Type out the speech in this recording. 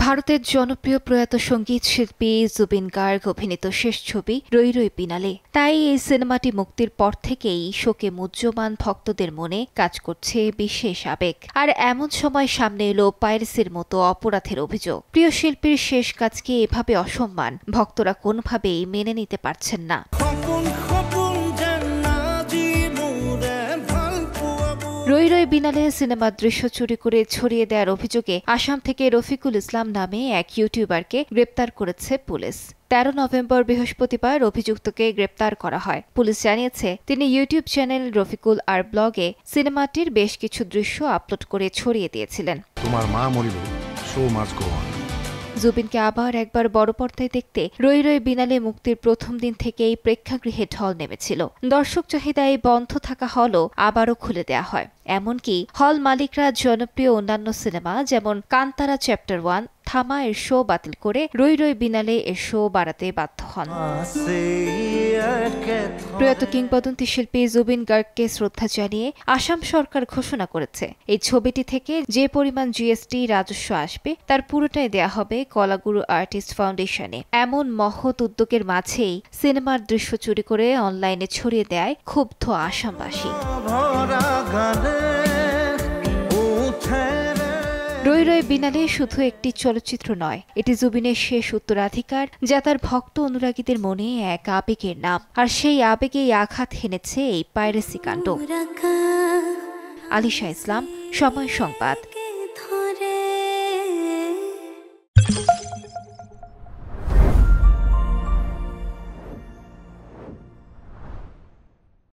ভারতের জনপ্রিয় প্রয়াত সঙ্গীত শিল্পী জুবিন গার্গ অভিনীত শেষ ছবি রই রই বিনালে। তাই এই সিনেমাটি মুক্তির পর থেকেই শোকে মুহ্যমান ভক্তদের মনে কাজ করছে বিশেষ আবেগ। আর এমন সময় সামনে এলো পাইরেসির মতো অপরাধের অভিযোগ। প্রিয় শিল্পীর শেষ কাজকে এভাবে অসম্মান ভক্তরা কোনোভাবেই মেনে নিতে পারছেন না। রই রই বিনালে সিনেমার দৃশ্য চুরি করে ছড়িয়ে দেওয়ার অভিযোগে আসাম থেকে রফিকুল ইসলাম নামে এক ইউটিউবারকে গ্রেপ্তার করেছে পুলিশ। ১৩ নভেম্বর বৃহস্পতিবার অভিযুক্তকে গ্রেপ্তার করা হয়। পুলিশ জানিয়েছে তিনি ইউটিউব চ্যানেল রফিকুল আর ব্লগে সিনেমাটির বেশ কিছু দৃশ্য আপলোড করে ছড়িয়ে দিয়েছিলেন। তোমার মা মরিল, শো মাস্ট গো অন। জুবিনকে আবার একবার বড় পর্দায় দেখতে রই রই বিনালে মুক্তির প্রথম দিন থেকেই প্রেক্ষাগৃহে ঢল নেমেছিল। দর্শক চাহিদায় বন্ধ থাকা হলও আবারও খুলে দেয়া হয়। এমনকি হল মালিকরা জনপ্রিয় অন্যান্য সিনেমা যেমন কান্তারা চ্যাপ্টার 1, থামা এর শো বাতিল করে রই রই বিনালে এর শো বাড়াতে বাধ্য হন। প্রয়াত কিংবদন্তি শিল্পী জুবিন গার্গকে শ্রদ্ধা জানিয়ে আসাম সরকার ঘোষণা করেছে এই ছবিটি থেকে যে পরিমাণ জিএসটি রাজস্ব আসবে তার পুরোটাই দেয়া হবে কলাগুরু আর্টিস্ট ফাউন্ডেশনে। এমন মহৎ উদ্যোগের মাঝেই সিনেমার দৃশ্য চুরি করে অনলাইনে ছড়িয়ে দেয় ক্ষুব্ধ আসামবাসী। রই রই বিনালে শুধু একটি চলচ্চিত্র নয়, এটি জুবিনের শেষ উত্তরাধিকার, যা তার ভক্ত অনুরাগীদের মনে এক আবেগের নাম। আর সেই আবেগেই আঘাত হেনেছে এই পাইরেসি কাণ্ড। আলিশা ইসলাম, সময় সংবাদ।